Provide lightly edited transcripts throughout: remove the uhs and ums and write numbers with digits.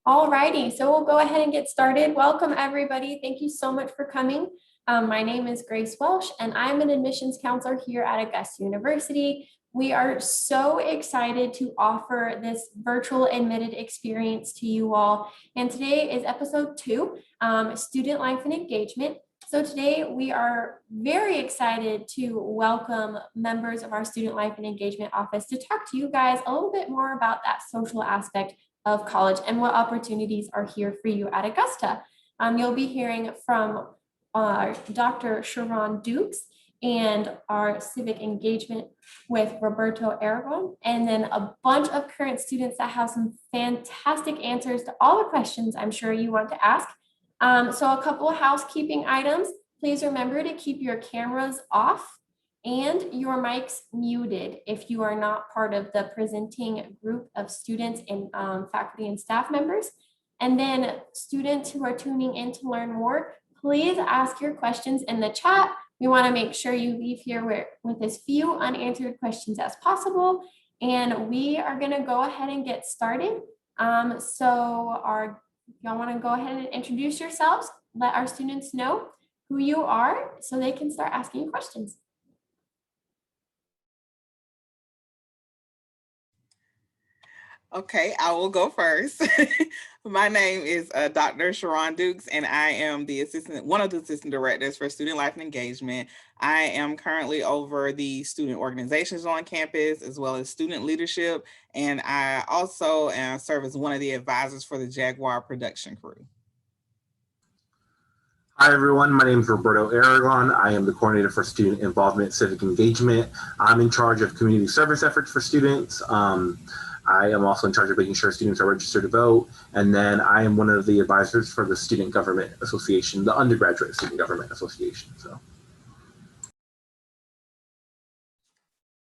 Alrighty, so we'll go ahead and get started. Welcome everybody. Thank you so much for coming. My name is Grace Welsh and I'm an admissions counselor here at Augusta University. We are so excited to offer this virtual admitted experience to you all. And today is episode 2, student life and engagement. So today we are very excited to welcome members of our student life and engagement office to talk to you guys a little bit more about that social aspect of college and what opportunities are here for you at Augusta. You'll be hearing from Dr. Sharon Dukes and our civic engagement with Roberto Aragon, and then a bunch of current students that have some fantastic answers to all the questions I'm sure you want to ask. So a couple of housekeeping items. Please remember to keep your cameras off and your mics muted if you are not part of the presenting group of students and faculty and staff members. And then students who are tuning in to learn more, please ask your questions in the chat. We want to make sure you leave here with as few unanswered questions as possible. And we are going to go ahead and get started. Y'all want to go ahead and introduce yourselves, let our students know who you are so they can start asking questions. Okay, I will go first. My name is Dr. Sharon Dukes, and I am one of the assistant directors for student life and engagement. I am currently over the student organizations on campus, as well as student leadership, and I also serve as one of the advisors for the Jaguar production crew. Hi everyone, my name is Roberto Aragon. I am the coordinator for student involvement, civic engagement. I'm in charge of community service efforts for students. I am also in charge of making sure students are registered to vote. And then I am one of the advisors for the Student Government Association, the Undergraduate Student Government Association. So.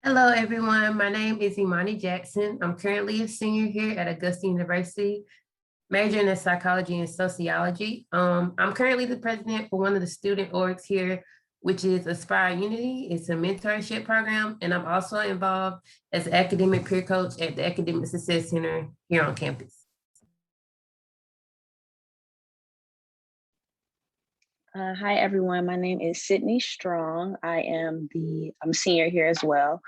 Hello, everyone. My name is Imani Jackson. I'm currently a senior here at Augusta University, majoring in psychology and sociology. I'm currently the president for one of the student orgs here, which is Aspire Unity. It's a mentorship program, and I'm also involved as an academic peer coach at the Academic Success Center here on campus. Hi, everyone. My name is Sydney Strong. I'm a senior here as well.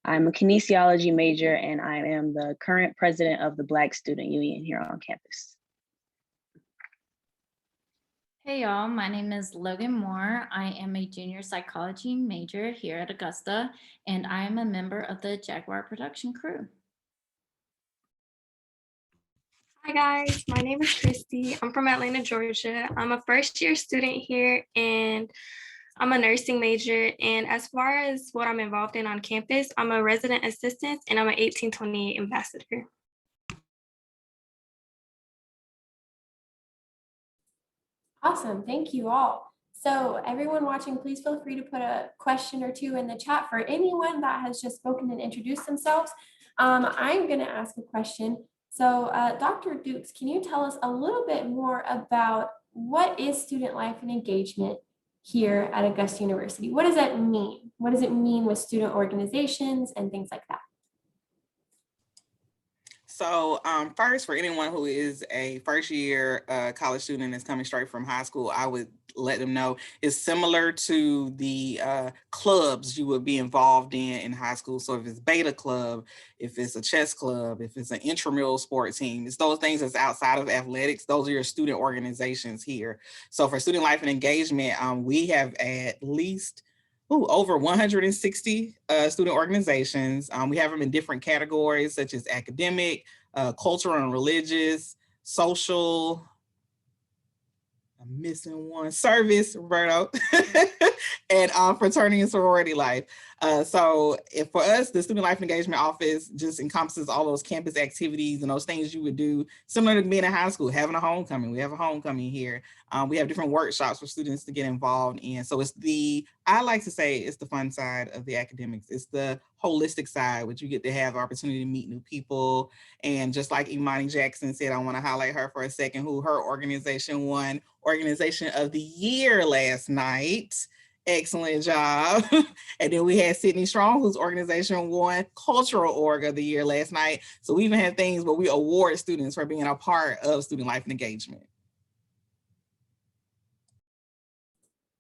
I'm a kinesiology major, and I am the current president of the Black Student Union here on campus. Hey y'all, my name is Logan Moore. I am a junior psychology major here at Augusta, and I am a member of the Jaguar production crew. Hi guys, my name is Christy. I'm from Atlanta, Georgia. I'm a first year student here and I'm a nursing major. And as far as what I'm involved in on campus, I'm a resident assistant and I'm an 1828 ambassador. Awesome, thank you all. So everyone watching, please feel free to put a question or two in the chat for anyone that has just spoken and introduced themselves. I'm gonna ask a question. So Dr. Dukes, can you tell us a little bit more about what is student life and engagement here at Augusta University? What does that mean? What does it mean with student organizations and things like that? So first, for anyone who is a first year college student that's coming straight from high school, I would let them know it's similar to the clubs you would be involved in high school. So if it's beta club, if it's a chess club, if it's an intramural sport team, it's those things that's outside of athletics. Those are your student organizations here. So for student life and engagement, we have at least over 160 student organizations. We have them in different categories such as academic, cultural and religious, social, I'm missing one, service, Roberto, and fraternity and sorority life. So for us, the Student Life and Engagement Office just encompasses all those campus activities and those things you would do similar to being in high school, having a homecoming. We have a homecoming here. We have different workshops for students to get involved in. So I like to say it's the fun side of the academics. It's the holistic side, which you get to have the opportunity to meet new people. And just like Imani Jackson said, I want to highlight her for a second, who her organization won Organization of the Year last night. excellent job. And then we had Sydney Strong, whose organization won Cultural Org of the Year last night. So we even had things where we award students for being a part of student life and engagement.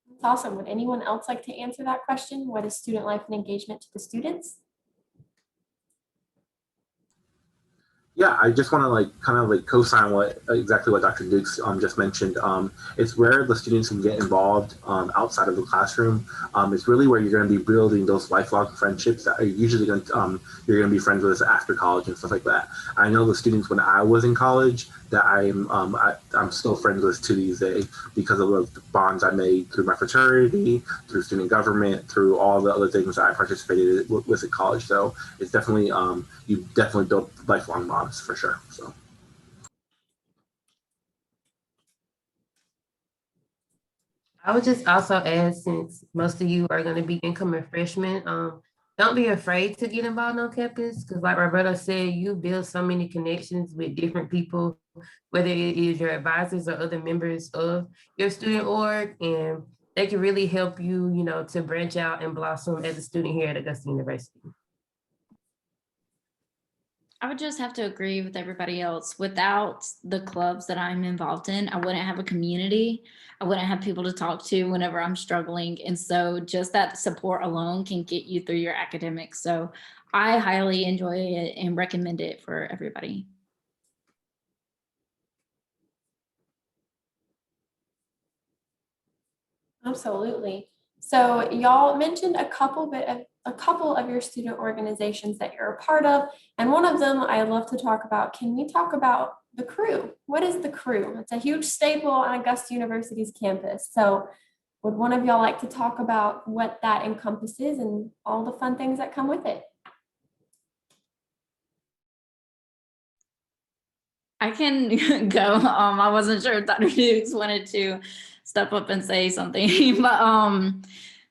That's awesome. Would anyone else like to answer that question? What is student life and engagement to the students? Yeah, I just want to kind of co-sign exactly what Dr. Dukes just mentioned. It's where the students can get involved outside of the classroom. It's really where you're going to be building those lifelong friendships that are usually you're going to be friends with after college and stuff like that. I know the students when I was in college that I'm still friends with to these days because of the bonds I made through my fraternity, through student government, through all the other things that I participated with at college. So it's definitely you definitely build lifelong bonds for sure. So I would just also add, since most of you are going to be incoming freshmen, don't be afraid to get involved on campus, because like Roberto said, you build so many connections with different people, whether it is your advisors or other members of your student org, and they can really help you, to branch out and blossom as a student here at Augusta University. I would just have to agree with everybody else. Without the clubs that I'm involved in, I wouldn't have a community. I wouldn't have people to talk to whenever I'm struggling. And so just that support alone can get you through your academics. So I highly enjoy it and recommend it for everybody. Absolutely. So y'all mentioned a couple of your student organizations that you're a part of, and one of them I love to talk about. Can we talk about the crew? What is the crew? It's a huge staple on Augusta University's campus. So would one of y'all like to talk about what that encompasses and all the fun things that come with it? I can go. I wasn't sure if Dr. Dukes wanted to step up and say something, but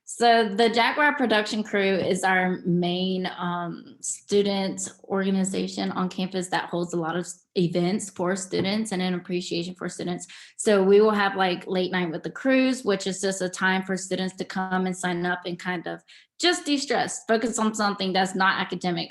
so the Jaguar Production Crew is our main student organization on campus that holds a lot of events for students and an appreciation for students. So we will have like late night with the crews, which is just a time for students to come and sign up and kind of just de-stress, focus on something that's not academic.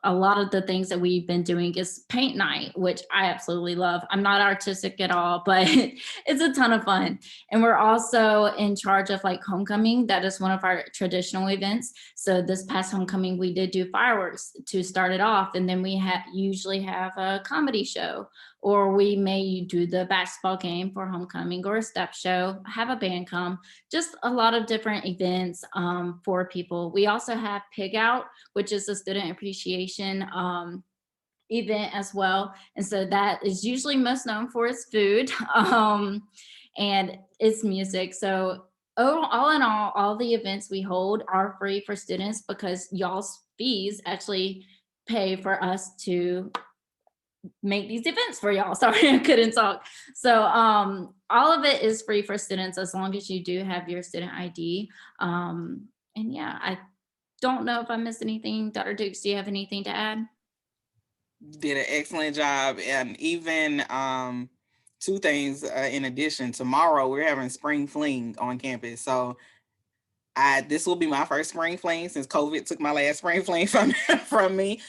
A lot of the things that we've been doing is paint night, which I absolutely love. I'm not artistic at all, but it's a ton of fun. And we're also in charge of like homecoming. That is one of our traditional events. So this past homecoming, we did do fireworks to start it off. And then we usually have a comedy show, or we may do the basketball game for homecoming, or a step show, have a band come, just a lot of different events for people. We also have Pig Out, which is a student appreciation event as well. And so that is usually most known for its food and its music. So all in all the events we hold are free for students because y'all's fees actually pay for us to make these events for y'all. Sorry, I couldn't talk. So all of it is free for students as long as you do have your student ID. And yeah, I don't know if I missed anything. Dr. Dukes, do you have anything to add? Did an excellent job. And even two things in addition, tomorrow we're having spring fling on campus. So this will be my first spring fling since COVID took my last spring fling from me.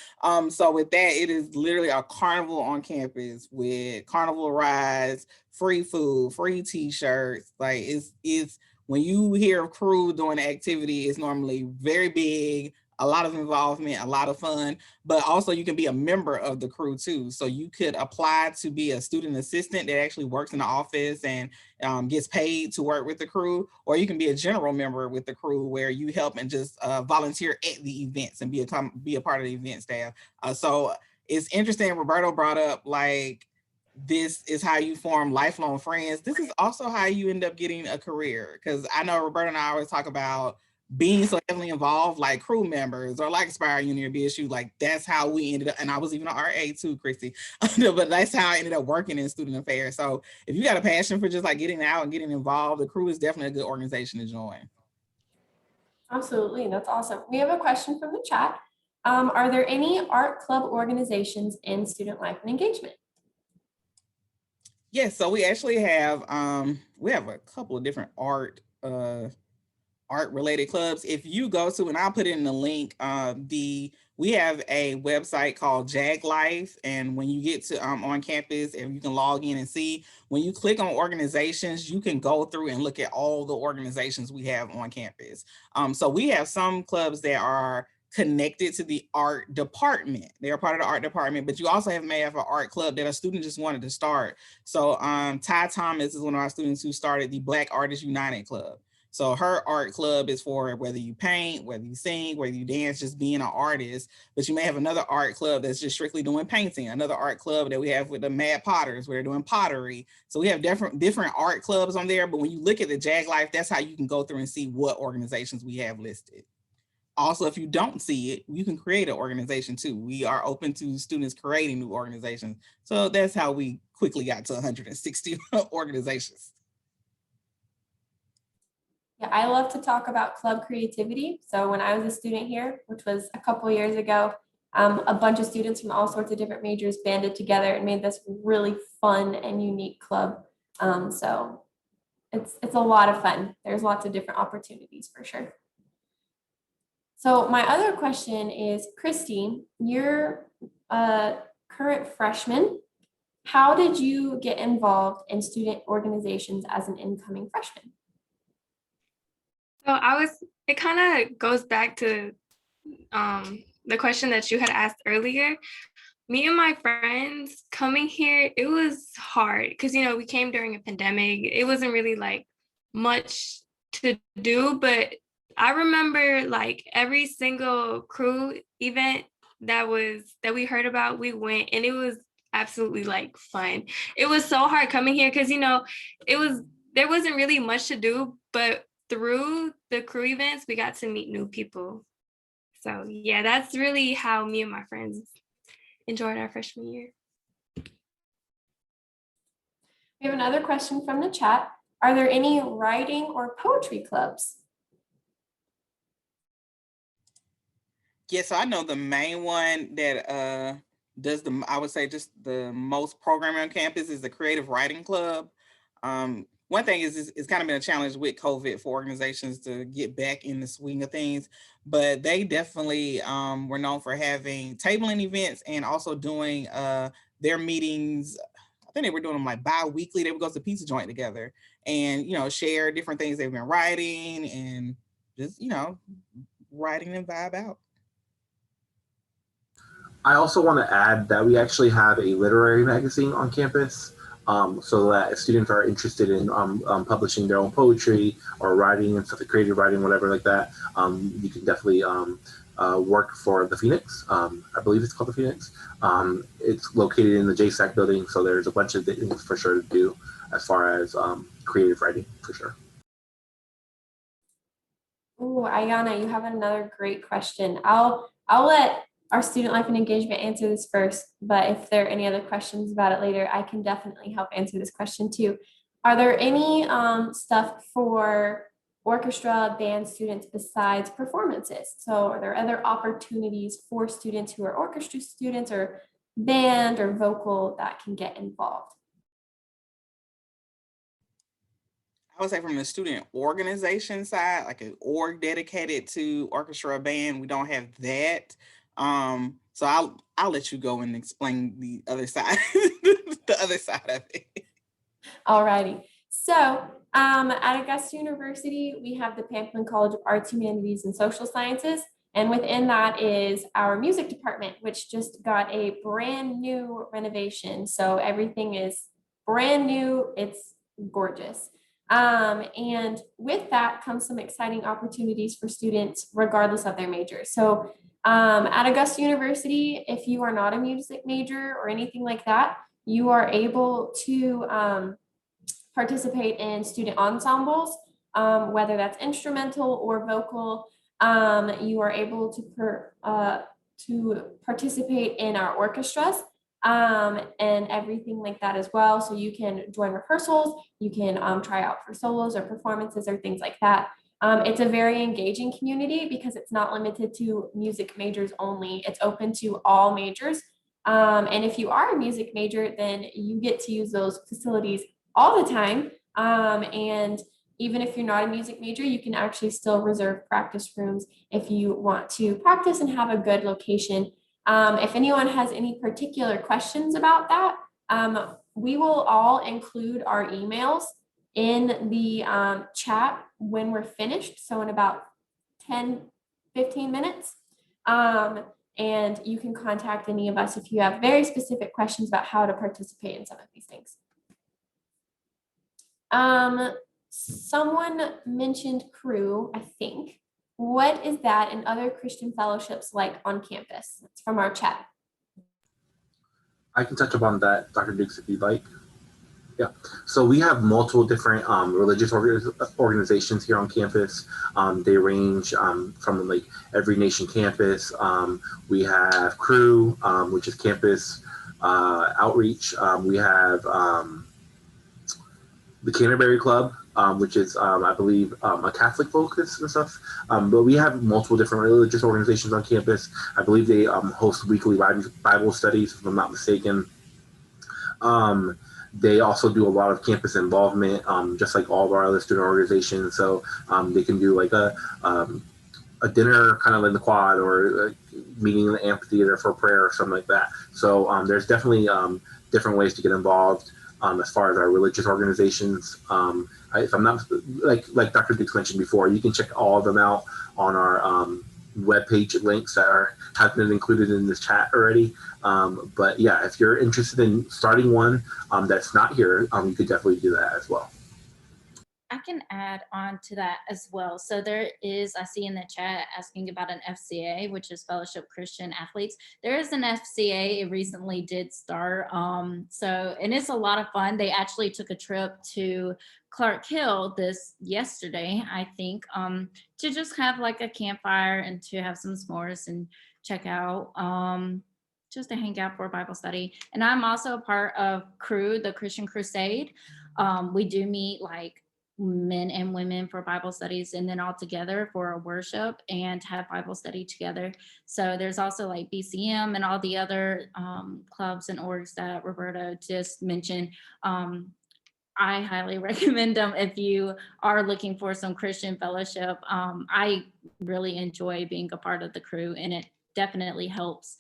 So with that, it is literally a carnival on campus with carnival rides, free food, free t-shirts. Like it's when you hear of crew doing the activity, it's normally very big, a lot of involvement, a lot of fun, but also you can be a member of the crew too. So you could apply to be a student assistant that actually works in the office and gets paid to work with the crew, or you can be a general member with the crew where you help and just volunteer at the events and be a part of the event staff. So it's interesting. Roberto brought up like, this is how you form lifelong friends. This is also how you end up getting a career. Because I know Roberto and I always talk about being so heavily involved, like crew members or like Aspire Uni or BSU, like that's how we ended up. And I was even an RA too, Christy, but that's how I ended up working in student affairs. So if you got a passion for just like getting out and getting involved, the crew is definitely a good organization to join. Absolutely, that's awesome. We have a question from the chat. Are there any art club organizations in student life and engagement? Yes, so we actually have a couple of different art art related clubs. If you go to, and I'll put it in the link, we have a website called Jag Life, and when you get to on campus, and you can log in and see, when you click on organizations, you can go through and look at all the organizations we have on campus. So we have some clubs that are connected to the art department. They are part of the art department, but you also may have an art club that a student just wanted to start. So Ty Thomas is one of our students who started the Black Artists United Club. So her art club is for whether you paint, whether you sing, whether you dance, just being an artist. But you may have another art club that's just strictly doing painting, another art club that we have with the Mad Potters, where they're doing pottery. So we have different art clubs on there. But when you look at the Jag Life, that's how you can go through and see what organizations we have listed. Also, if you don't see it, you can create an organization too. We are open to students creating new organizations. So that's how we quickly got to 160 organizations. Yeah, I love to talk about club creativity. So when I was a student here, which was a couple of years ago, a bunch of students from all sorts of different majors banded together and made this really fun and unique club. So it's a lot of fun. There's lots of different opportunities for sure. So my other question is, Christy, you're a current freshman. How did you get involved in student organizations as an incoming freshman? So it kind of goes back to the question that you had asked earlier. Me and my friends coming here, it was hard because, we came during a pandemic. It wasn't really like much to do, but I remember like every single crew event that we heard about, we went, and it was absolutely like fun. It was so hard coming here because, there wasn't really much to do, but through the crew events, we got to meet new people. So yeah, that's really how me and my friends enjoyed our freshman year. We have another question from the chat. Are there any writing or poetry clubs? Yeah, so I know the main one that does I would say just the most programming on campus is the Creative Writing Club. One thing is it's kind of been a challenge with COVID for organizations to get back in the swing of things, but they definitely were known for having tabling events and also doing their meetings. I think they were doing them like bi-weekly. They would go to the pizza joint together and, share different things they've been writing and just, writing and vibe out. I also want to add that we actually have a literary magazine on campus, so that if students are interested in publishing their own poetry or writing and stuff, like creative writing, whatever like that, you can definitely work for the Phoenix. I believe it's called the Phoenix. It's located in the JSAC building, so there's a bunch of things for sure to do as far as creative writing, for sure. Oh, Ayana, you have another great question. I'll let our student life and engagement answer this first, but if there are any other questions about it later, I can definitely help answer this question too. Are there any stuff for orchestra band students besides performances? So are there other opportunities for students who are orchestra students or band or vocal that can get involved? I would say from the student organization side, like an org dedicated to orchestra band, we don't have that. So I'll let you go and explain the other side, the other side of it. All righty. So at Augusta University, we have the Pamplin College of Arts, Humanities, and Social Sciences. And within that is our music department, which just got a brand new renovation. So everything is brand new. It's gorgeous. And with that comes some exciting opportunities for students, regardless of their major. So at Augusta University, if you are not a music major or anything like that, you are able to participate in student ensembles, whether that's instrumental or vocal. You are able to participate in our orchestras and everything like that as well. So you can join rehearsals, you can try out for solos or performances or things like that. It's a very engaging community because it's not limited to music majors only. It's open to all majors. And if you are a music major, then you get to use those facilities all the time. And even if you're not a music major, you can actually still reserve practice rooms if you want to practice and have a good location. If anyone has any particular questions about that, we will all include our emails in the chat when we're finished. So in about 10, 15 minutes. And you can contact any of us if you have very specific questions about how to participate in some of these things. Someone mentioned crew, I think. What is that in other Christian fellowships like on campus? It's from our chat. I can touch upon that, Dr. Dukes, if you'd like. Yeah, so we have multiple different religious organizations here on campus. They range from like Every Nation Campus. We have Crew, which is campus outreach. We have the Canterbury Club, which is, I believe, a Catholic focus and stuff. But we have multiple different religious organizations on campus. I believe they host weekly Bible studies, if I'm not mistaken. They also do a lot of campus involvement, just like all of our other student organizations. So they can do like a dinner kind of in the quad, or a meeting in the amphitheater for prayer or something like that. So there's definitely different ways to get involved as far as our religious organizations. If I'm not, like Dr. Dukes mentioned before, you can check all of them out on our webpage links that have been included in this chat already. But yeah, if you're interested in starting one that's not here, you could definitely do that as well. I can add on to that as well. So there is, I see in the chat asking about an FCA, which is Fellowship Christian Athletes. There is an FCA, it recently did start. And it's a lot of fun. They actually took a trip to Clark Hill yesterday, I think, to just have like a campfire and to have some s'mores and check out, just to hang out for a Bible study. And I'm also a part of Crew, the Christian Crusade. We do meet like men and women for Bible studies, and then all together for a worship and have Bible study together. So there's also like BCM and all the other clubs and orgs that Roberto just mentioned. I highly recommend them if you are looking for some Christian fellowship. I really enjoy being a part of the Crew, and it definitely helps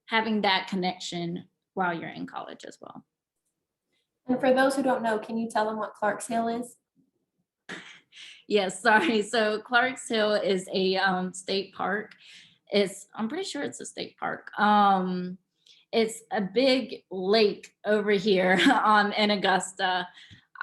having that connection while you're in college as well. And for those who don't know, can you tell them what Clark's Hill is? Yes, sorry. So Clark's Hill is a state park. I'm pretty sure it's a state park. It's a big lake over here in Augusta.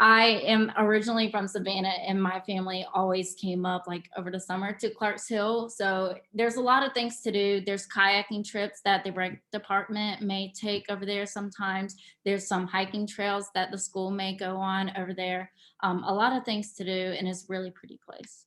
I am originally from Savannah, and my family always came up like over the summer to Clark's Hill. So there's a lot of things to do. There's kayaking trips that the rec department may take over there sometimes. There's some hiking trails that the school may go on over there. A lot of things to do, and it's a really pretty place.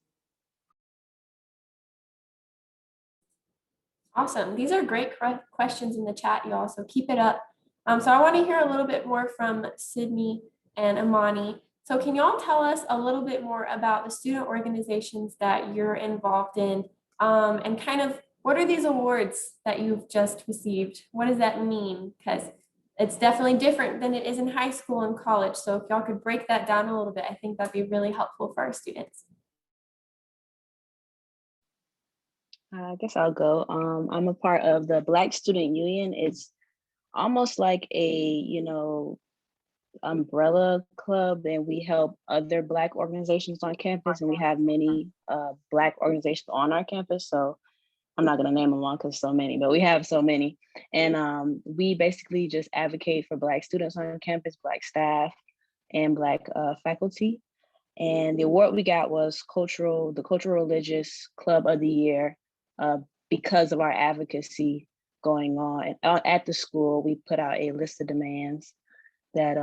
Awesome. These are great questions in the chat, y'all, so keep it up. So I want to hear a little bit more from Sydney and Imani. So can y'all tell us a little bit more about the student organizations that you're involved in, and kind of what are these awards that you've just received? What does that mean? Because it's definitely different than it is in high school and college. So if y'all could break that down a little bit, I think that'd be really helpful for our students. I guess I'll go. I'm a part of the Black Student Union. It's almost like a, umbrella club, and we help other Black organizations on campus, and we have many Black organizations on our campus. So I'm not going to name them all because so many, but we have so many. And we basically just advocate for Black students on campus, Black staff, and Black faculty. And the award we got was the Cultural Religious Club of the Year, because of our advocacy going on at the school. We put out a list of demands that,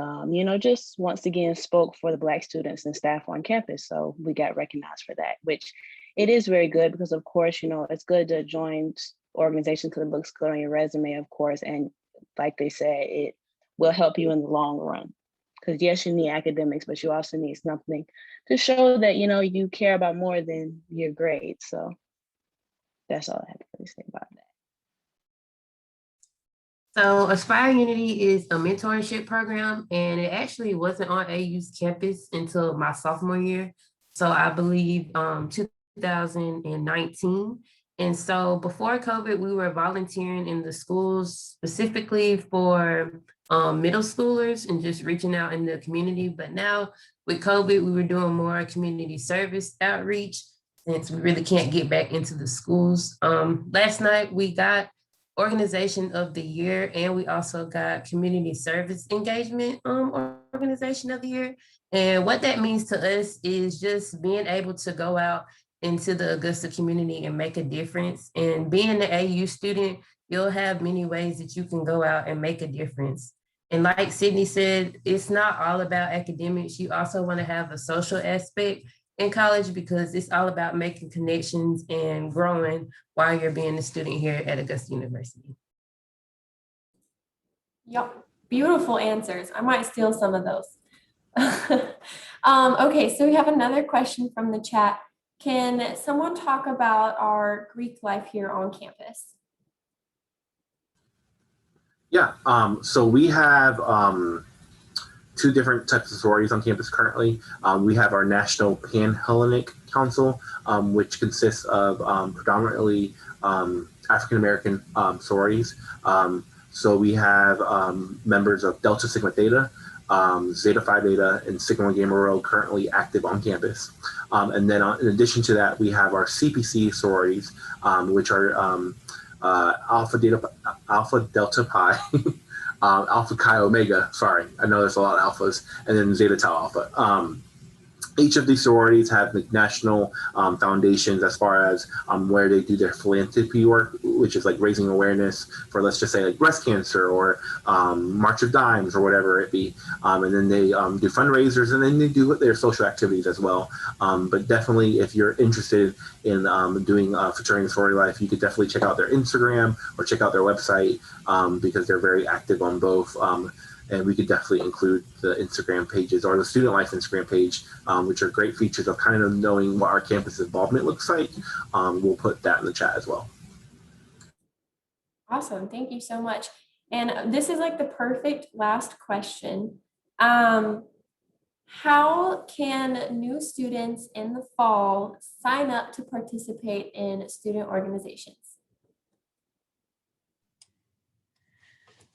just once again spoke for the Black students and staff on campus. So we got recognized for that, which it is very good because, of course, it's good to join organizations because it looks good on your resume, of course. And like they said, it will help you in the long run. Because yes, you need academics, but you also need something to show that, you care about more than your grades. So that's all I have to really say about that. So Aspire Unity is a mentorship program, and it actually wasn't on AU's campus until my sophomore year. So I believe 2019. And so before COVID, we were volunteering in the schools specifically for middle schoolers and just reaching out in the community. But now with COVID, we were doing more community service outreach since we really can't get back into the schools. Last night we got Organization of the Year, and we also got Community Service Engagement Organization of the Year. And what that means to us is just being able to go out into the Augusta community and make a difference. And being an AU student, you'll have many ways that you can go out and make a difference. And like Sydney said, it's not all about academics. You also want to have a social aspect in college because it's all about making connections and growing while you're being a student here at Augusta University. Yep, beautiful answers. I might steal some of those. Okay, so we have another question from the chat. Can someone talk about our Greek life here on campus? Yeah, so we have two different types of sororities on campus currently. We have our National Pan-Hellenic Council, which consists of predominantly African-American sororities. So we have members of Delta Sigma Theta, Zeta Phi Beta, and Sigma Gamma Rho currently active on campus. And then in addition to that, we have our CPC sororities, which are Alpha Delta Pi, Alpha Chi Omega, sorry, I know there's a lot of alphas, and then Zeta Tau Alpha. Each of these sororities have the national foundations as far as where they do their philanthropy work, which is like raising awareness for, let's just say, like breast cancer or March of Dimes or whatever it be. And then they do fundraisers, and then they do their social activities as well. But definitely, if you're interested in doing fraternity and sorority life, you could definitely check out their Instagram or check out their website because they're very active on both. And we could definitely include the Instagram pages or the Student Life Instagram page, which are great features of kind of knowing what our campus involvement looks like. We'll put that in the chat as well. Awesome, thank you so much. And this is like the perfect last question. How can new students in the fall sign up to participate in student organizations?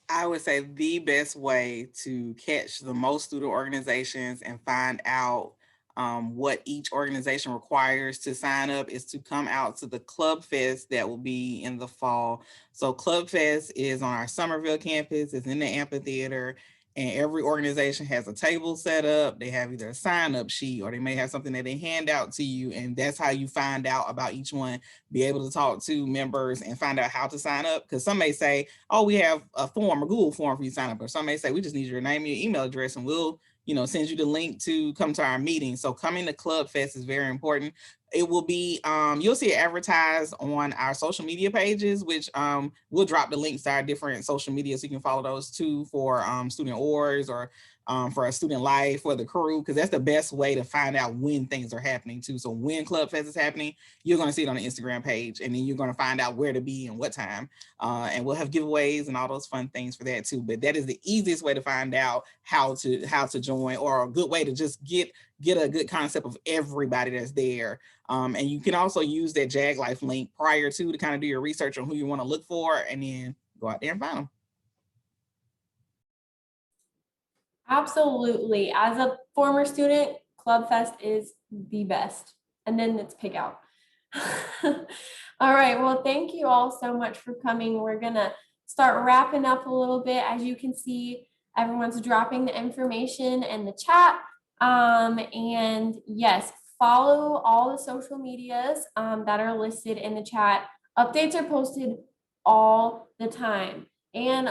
I would say the best way to catch the most student organizations and find out what each organization requires to sign up is to come out to the Club Fest that will be in the fall. So Club Fest is on our Somerville campus, it's in the amphitheater, and every organization has a table set up. They have either a sign-up sheet or they may have something that they hand out to you, and that's how you find out about each one, be able to talk to members and find out how to sign up. Because some may say, oh, we have a form, a Google form for you to sign up, or some may say, we just need your name and your email address and we'll send you the link to come to our meeting. So coming to Club Fest is very important. It will be, you'll see it advertised on our social media pages, which we'll drop the links to our different social media so you can follow those too for student orgs or for a student life for the crew, because that's the best way to find out when things are happening too. So when Club Fest is happening, you're going to see it on the Instagram page, and then you're going to find out where to be and what time. And we'll have giveaways and all those fun things for that too. But that is the easiest way to find out how to join, or a good way to just get a good concept of everybody that's there. And you can also use that JAG Life link prior to kind of do your research on who you want to look for, and then go out there and find them. Absolutely. As a former student, Club Fest is the best. And then it's pig out. All right. Well, thank you all so much for coming. We're going to start wrapping up a little bit. As you can see, everyone's dropping the information in the chat. And yes, follow all the social medias that are listed in the chat. Updates are posted all the time. And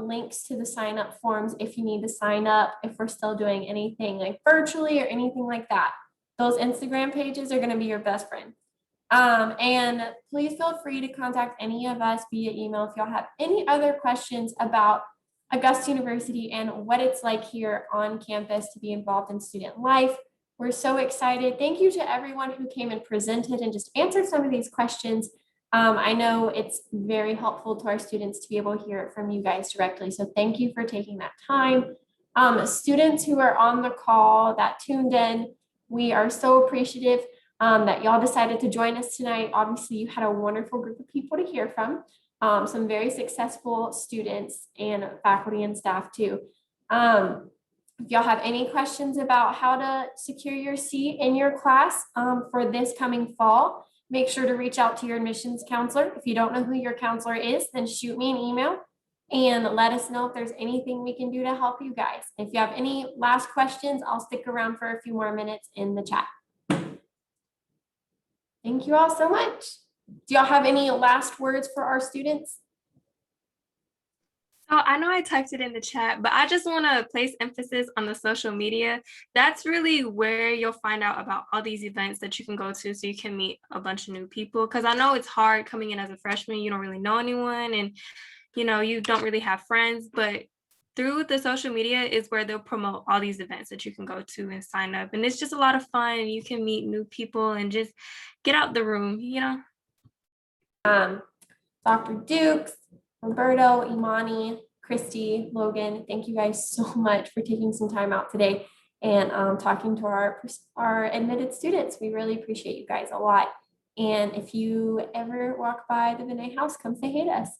links to the sign up forms if you need to sign up, if we're still doing anything like virtually or anything like that. Those Instagram pages are going to be your best friend. And please feel free to contact any of us via email if y'all have any other questions about Augusta University and what it's like here on campus to be involved in student life. We're so excited. Thank you to everyone who came and presented and just answered some of these questions. I know it's very helpful to our students to be able to hear it from you guys directly. So thank you for taking that time. Students who are on the call that tuned in, we are so appreciative that y'all decided to join us tonight. Obviously, you had a wonderful group of people to hear from, some very successful students and faculty and staff too. If y'all have any questions about how to secure your seat in your class for this coming fall, make sure to reach out to your admissions counselor. If you don't know who your counselor is, then shoot me an email and let us know if there's anything we can do to help you guys. If you have any last questions, I'll stick around for a few more minutes in the chat. Thank you all so much. Do y'all have any last words for our students? So I know I typed it in the chat, but I just want to place emphasis on the social media. That's really where you'll find out about all these events that you can go to so you can meet a bunch of new people. Because I know it's hard coming in as a freshman, you don't really know anyone and you don't really have friends, but through the social media is where they'll promote all these events that you can go to and sign up. And it's just a lot of fun. And you can meet new people and just get out the room, Dr. Dukes, Roberto, Imani, Christy, Logan, thank you guys so much for taking some time out today and talking to our admitted students. We really appreciate you guys a lot. And if you ever walk by the Vinay House, come say hey to us.